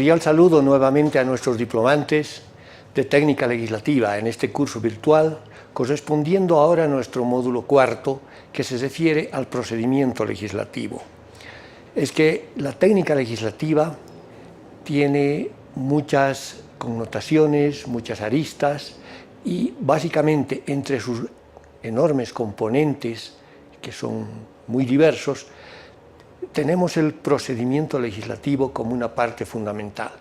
Cordial saludo nuevamente a nuestros diplomantes de técnica legislativa en este curso virtual, correspondiendo ahora a nuestro módulo cuarto, que se refiere al procedimiento legislativo. Es que la técnica legislativa tiene muchas connotaciones, muchas aristas, y básicamente entre sus enormes componentes, que son muy diversos, tenemos el procedimiento legislativo como una parte fundamental.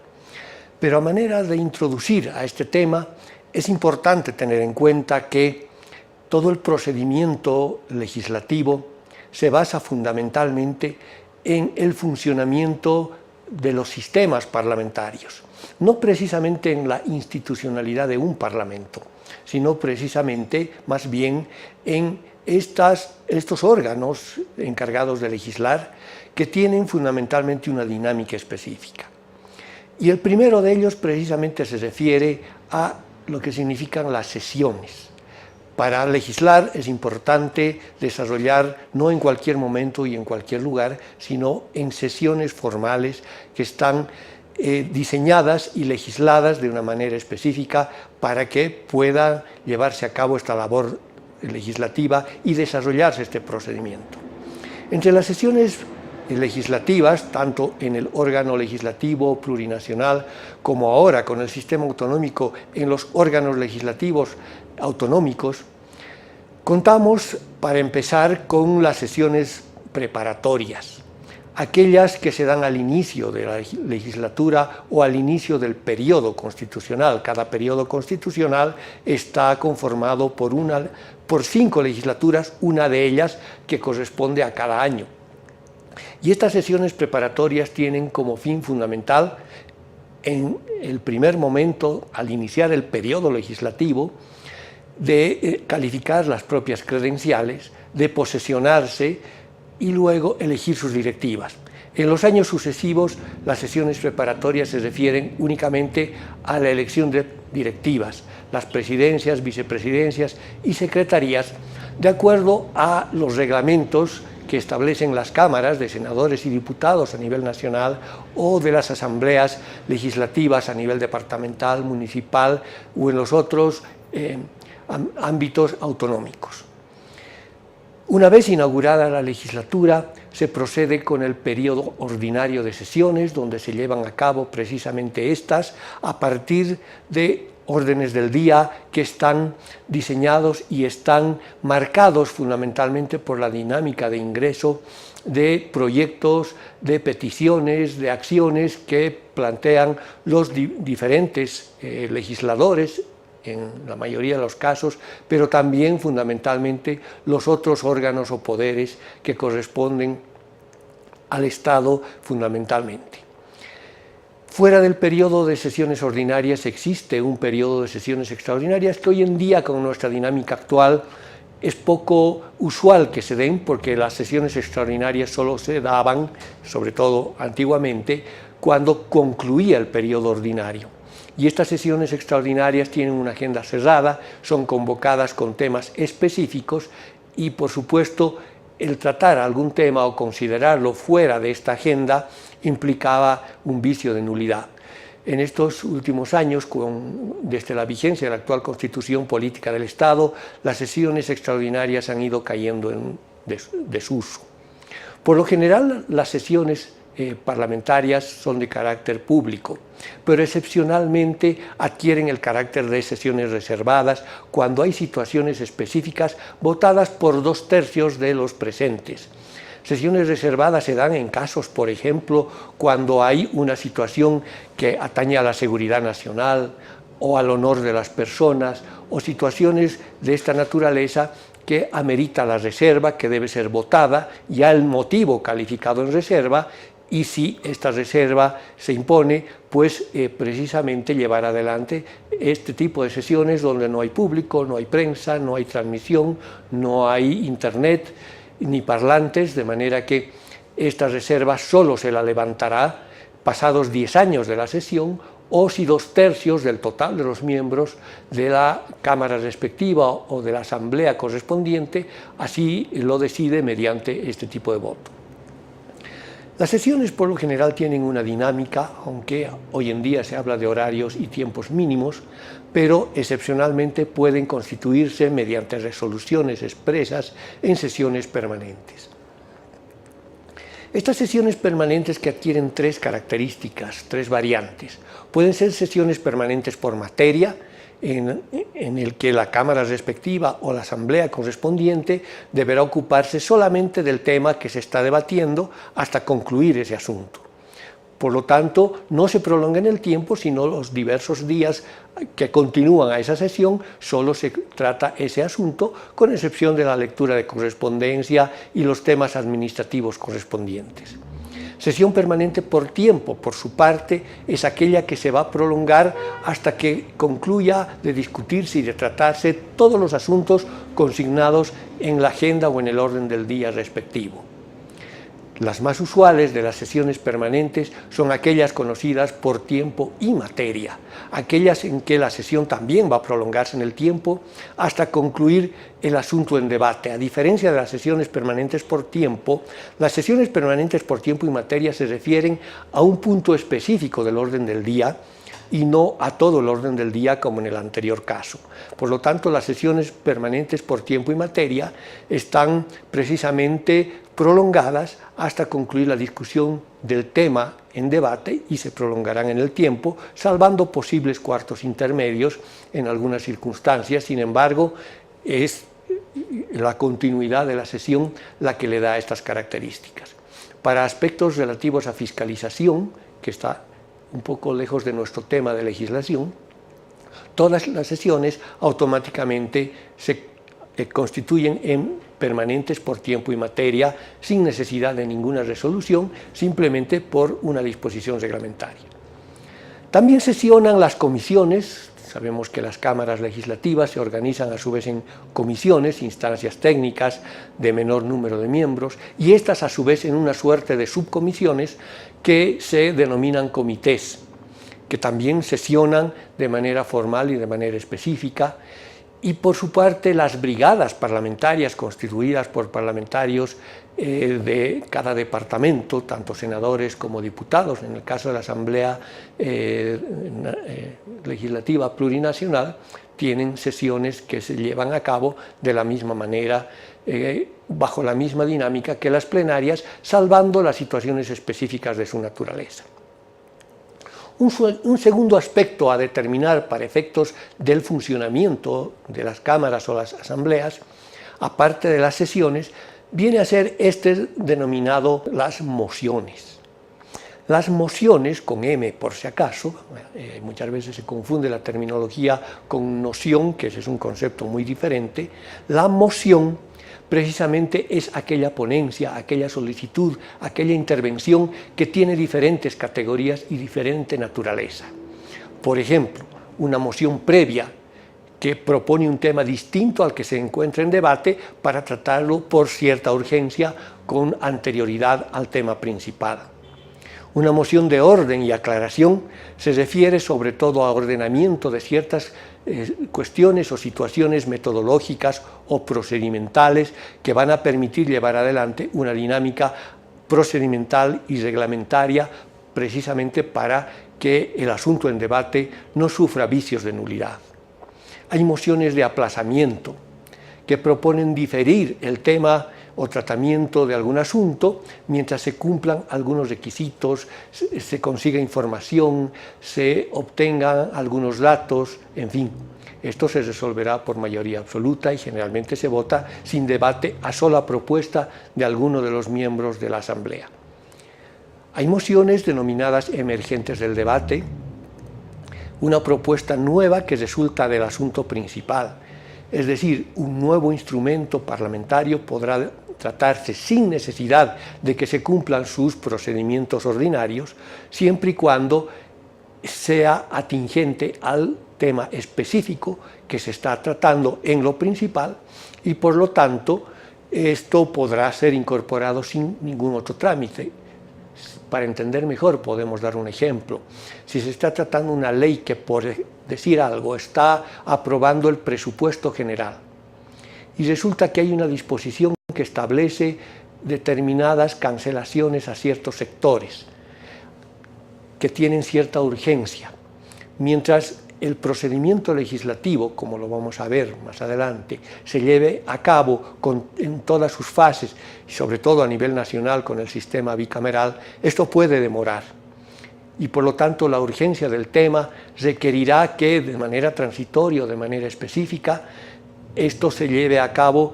Pero a manera de introducir a este tema, es importante tener en cuenta que todo el procedimiento legislativo se basa fundamentalmente en el funcionamiento de los sistemas parlamentarios, no precisamente en la institucionalidad de un parlamento, sino precisamente más bien en estos órganos encargados de legislar, que tienen fundamentalmente una dinámica específica. Y el primero de ellos precisamente se refiere a lo que significan las sesiones. Para legislar es importante desarrollar, no en cualquier momento y en cualquier lugar, sino en sesiones formales que están diseñadas y legisladas de una manera específica para que pueda llevarse a cabo esta labor legislativa y desarrollarse este procedimiento. Entre las sesiones legislativas, tanto en el órgano legislativo plurinacional como ahora con el sistema autonómico en los órganos legislativos autonómicos, contamos para empezar con las sesiones preparatorias, aquellas que se dan al inicio de la legislatura o al inicio del periodo constitucional. Cada periodo constitucional está conformado por 5 legislaturas, una de ellas que corresponde a cada año. Y estas sesiones preparatorias tienen como fin fundamental, en el primer momento, al iniciar el periodo legislativo, de calificar las propias credenciales, de posesionarse y luego elegir sus directivas. En los años sucesivos, las sesiones preparatorias se refieren únicamente a la elección de directivas, las presidencias, vicepresidencias y secretarías, de acuerdo a los reglamentos que establecen las cámaras de senadores y diputados a nivel nacional o de las asambleas legislativas a nivel departamental, municipal o en los otros ámbitos autonómicos. Una vez inaugurada la legislatura, se procede con el periodo ordinario de sesiones, donde se llevan a cabo precisamente estas a partir de órdenes del día que están diseñados y están marcados fundamentalmente por la dinámica de ingreso de proyectos, de peticiones, de acciones que plantean los diferentes legisladores, en la mayoría de los casos, pero también fundamentalmente los otros órganos o poderes que corresponden al Estado fundamentalmente. Fuera del periodo de sesiones ordinarias existe un periodo de sesiones extraordinarias que hoy en día, con nuestra dinámica actual, es poco usual que se den, porque las sesiones extraordinarias solo se daban, sobre todo antiguamente, cuando concluía el periodo ordinario. Y estas sesiones extraordinarias tienen una agenda cerrada, son convocadas con temas específicos y, por supuesto, el tratar algún tema o considerarlo fuera de esta agenda implicaba un vicio de nulidad. En estos últimos años, desde la vigencia de la actual Constitución Política del Estado, las sesiones extraordinarias han ido cayendo en desuso. Por lo general, las sesiones parlamentarias son de carácter público, pero excepcionalmente adquieren el carácter de sesiones reservadas cuando hay situaciones específicas votadas por 2/3 de los presentes. Sesiones reservadas se dan en casos, por ejemplo, cuando hay una situación que atañe a la seguridad nacional o al honor de las personas, o situaciones de esta naturaleza que amerita la reserva, que debe ser votada, ya el motivo calificado en reserva, y si esta reserva se impone, pues precisamente llevar adelante este tipo de sesiones donde no hay público, no hay prensa, no hay transmisión, no hay internet ni parlantes, de manera que esta reserva solo se la levantará pasados 10 años de la sesión, o si 2/3 del total de los miembros de la Cámara respectiva o de la Asamblea correspondiente así lo decide mediante este tipo de voto. Las sesiones por lo general tienen una dinámica, aunque hoy en día se habla de horarios y tiempos mínimos, pero excepcionalmente pueden constituirse mediante resoluciones expresas en sesiones permanentes. Estas sesiones permanentes que adquieren tres características, tres variantes, pueden ser sesiones permanentes por materia, en el que la Cámara respectiva o la Asamblea correspondiente deberá ocuparse solamente del tema que se está debatiendo hasta concluir ese asunto. Por lo tanto, no se prolonga en el tiempo, sino los diversos días que continúan a esa sesión, solo se trata ese asunto, con excepción de la lectura de correspondencia y los temas administrativos correspondientes. Sesión permanente por tiempo, por su parte, es aquella que se va a prolongar hasta que concluya de discutirse y de tratarse todos los asuntos consignados en la agenda o en el orden del día respectivo. Las más usuales de las sesiones permanentes son aquellas conocidas por tiempo y materia, aquellas en que la sesión también va a prolongarse en el tiempo hasta concluir el asunto en debate. A diferencia de las sesiones permanentes por tiempo, las sesiones permanentes por tiempo y materia se refieren a un punto específico del orden del día y no a todo el orden del día como en el anterior caso. Por lo tanto, las sesiones permanentes por tiempo y materia están precisamente prolongadas hasta concluir la discusión del tema en debate y se prolongarán en el tiempo, salvando posibles cuartos intermedios en algunas circunstancias. Sin embargo, es la continuidad de la sesión la que le da estas características. Para aspectos relativos a fiscalización, que está un poco lejos de nuestro tema de legislación, todas las sesiones automáticamente se constituyen en permanentes por tiempo y materia, sin necesidad de ninguna resolución, simplemente por una disposición reglamentaria. También sesionan las comisiones. Sabemos que las cámaras legislativas se organizan a su vez en comisiones, instancias técnicas de menor número de miembros, y estas a su vez en una suerte de subcomisiones que se denominan comités, que también sesionan de manera formal y de manera específica. Y por su parte las brigadas parlamentarias constituidas por parlamentarios de cada departamento, tanto senadores como diputados, en el caso de la Asamblea Legislativa Plurinacional, tienen sesiones que se llevan a cabo de la misma manera, bajo la misma dinámica que las plenarias, salvando las situaciones específicas de su naturaleza. Un segundo aspecto a determinar para efectos del funcionamiento de las cámaras o las asambleas, aparte de las sesiones, viene a ser este denominado las mociones. Las mociones, con M por si acaso, muchas veces se confunde la terminología con noción, que ese es un concepto muy diferente. La moción precisamente es aquella ponencia, aquella solicitud, aquella intervención que tiene diferentes categorías y diferente naturaleza. Por ejemplo, una moción previa que propone un tema distinto al que se encuentra en debate para tratarlo por cierta urgencia con anterioridad al tema principal. Una moción de orden y aclaración se refiere sobre todo a ordenamiento de ciertas cuestiones o situaciones metodológicas o procedimentales que van a permitir llevar adelante una dinámica procedimental y reglamentaria precisamente para que el asunto en debate no sufra vicios de nulidad. Hay mociones de aplazamiento que proponen diferir el tema o tratamiento de algún asunto mientras se cumplan algunos requisitos, se consiga información, se obtengan algunos datos, en fin. Esto se resolverá por mayoría absoluta y generalmente se vota sin debate a sola propuesta de alguno de los miembros de la Asamblea. Hay mociones denominadas emergentes del debate, una propuesta nueva que resulta del asunto principal, es decir, un nuevo instrumento parlamentario podrá tratarse sin necesidad de que se cumplan sus procedimientos ordinarios, siempre y cuando sea atingente al tema específico que se está tratando en lo principal y por lo tanto esto podrá ser incorporado sin ningún otro trámite. Para entender mejor podemos dar un ejemplo. Si se está tratando una ley que, por decir algo, está aprobando el presupuesto general y resulta que hay una disposición que establece determinadas cancelaciones a ciertos sectores que tienen cierta urgencia, mientras el procedimiento legislativo, como lo vamos a ver más adelante, se lleve a cabo en todas sus fases, y sobre todo a nivel nacional con el sistema bicameral, esto puede demorar. Y por lo tanto la urgencia del tema requerirá que de manera transitoria o de manera específica esto se lleve a cabo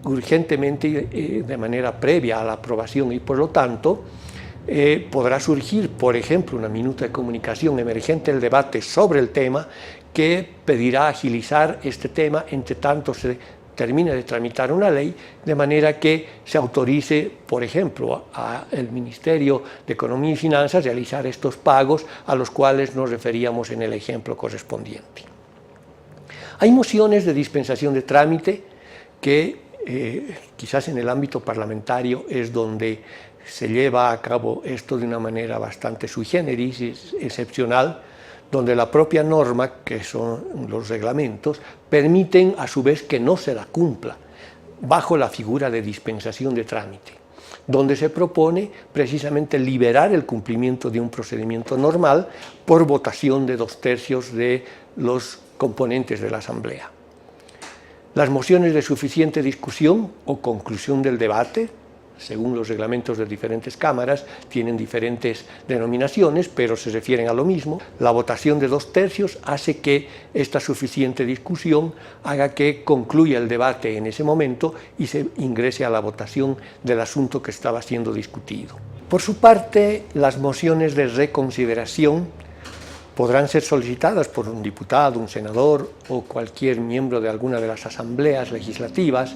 urgentemente de manera previa a la aprobación y por lo tanto podrá surgir, por ejemplo, una minuta de comunicación emergente del debate sobre el tema que pedirá agilizar este tema entre tanto se termine de tramitar una ley, de manera que se autorice, por ejemplo, al Ministerio de Economía y Finanzas realizar estos pagos a los cuales nos referíamos en el ejemplo correspondiente. Hay mociones de dispensación de trámite que quizás en el ámbito parlamentario es donde se lleva a cabo esto de una manera bastante sui generis, excepcional, donde la propia norma, que son los reglamentos, permiten a su vez que no se la cumpla, bajo la figura de dispensación de trámite, donde se propone precisamente liberar el cumplimiento de un procedimiento normal por votación de 2/3 de los componentes de la Asamblea. Las mociones de suficiente discusión o conclusión del debate, según los reglamentos de diferentes cámaras, tienen diferentes denominaciones, pero se refieren a lo mismo. La votación de 2/3 hace que esta suficiente discusión haga que concluya el debate en ese momento y se ingrese a la votación del asunto que estaba siendo discutido. Por su parte, las mociones de reconsideración podrán ser solicitadas por un diputado, un senador o cualquier miembro de alguna de las asambleas legislativas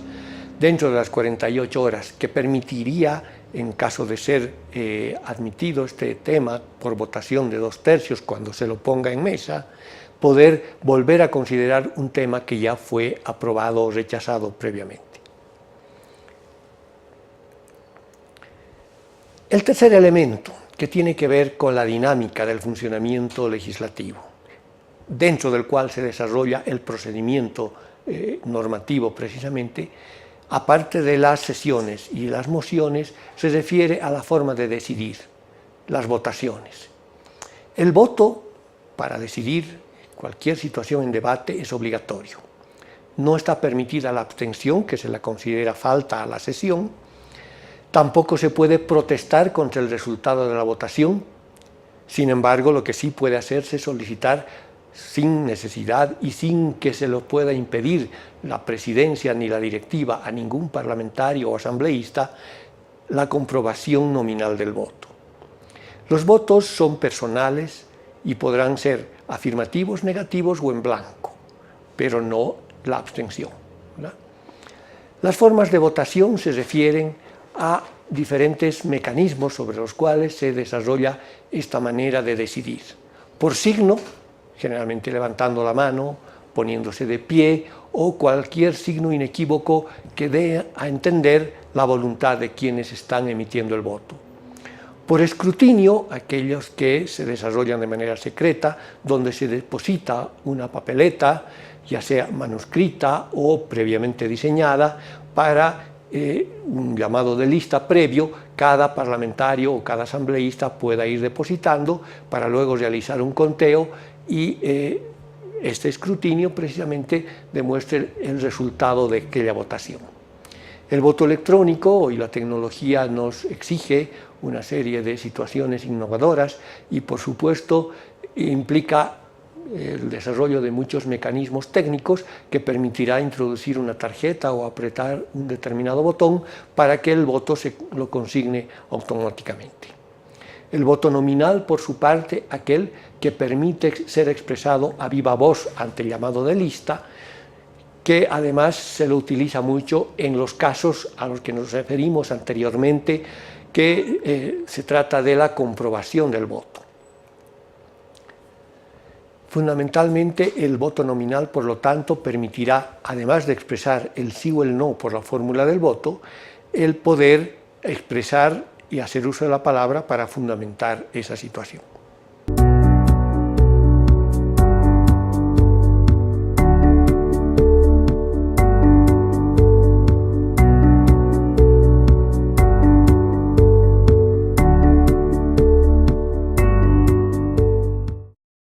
dentro de las 48 horas, que permitiría, en caso de ser admitido este tema por votación de 2/3 cuando se lo ponga en mesa, poder volver a considerar un tema que ya fue aprobado o rechazado previamente. El tercer elemento, que tiene que ver con la dinámica del funcionamiento legislativo, dentro del cual se desarrolla el procedimiento normativo precisamente, aparte de las sesiones y las mociones, se refiere a la forma de decidir, las votaciones. El voto para decidir cualquier situación en debate es obligatorio. No está permitida la abstención, que se la considera falta a la sesión. Tampoco se puede protestar contra el resultado de la votación. Sin embargo, lo que sí puede hacerse es solicitar sin necesidad y sin que se lo pueda impedir la presidencia ni la directiva a ningún parlamentario o asambleísta, la comprobación nominal del voto. Los votos son personales y podrán ser afirmativos, negativos o en blanco, pero no la abstención, ¿verdad? Las formas de votación se refieren a diferentes mecanismos sobre los cuales se desarrolla esta manera de decidir. Por signo, generalmente levantando la mano, poniéndose de pie o cualquier signo inequívoco que dé a entender la voluntad de quienes están emitiendo el voto. Por escrutinio, aquellos que se desarrollan de manera secreta, donde se deposita una papeleta, ya sea manuscrita o previamente diseñada, para un llamado de lista previo, cada parlamentario o cada asambleísta pueda ir depositando para luego realizar un conteo y este escrutinio precisamente demuestre el resultado de aquella votación. El voto electrónico y la tecnología nos exige una serie de situaciones innovadoras y por supuesto implica el desarrollo de muchos mecanismos técnicos que permitirá introducir una tarjeta o apretar un determinado botón para que el voto se lo consigne automáticamente. El voto nominal, por su parte, aquel que permite ser expresado a viva voz ante el llamado de lista, que además se lo utiliza mucho en los casos a los que nos referimos anteriormente, que se trata de la comprobación del voto. Fundamentalmente, el voto nominal, por lo tanto, permitirá, además de expresar el sí o el no por la fórmula del voto, el poder expresar y hacer uso de la palabra para fundamentar esa situación.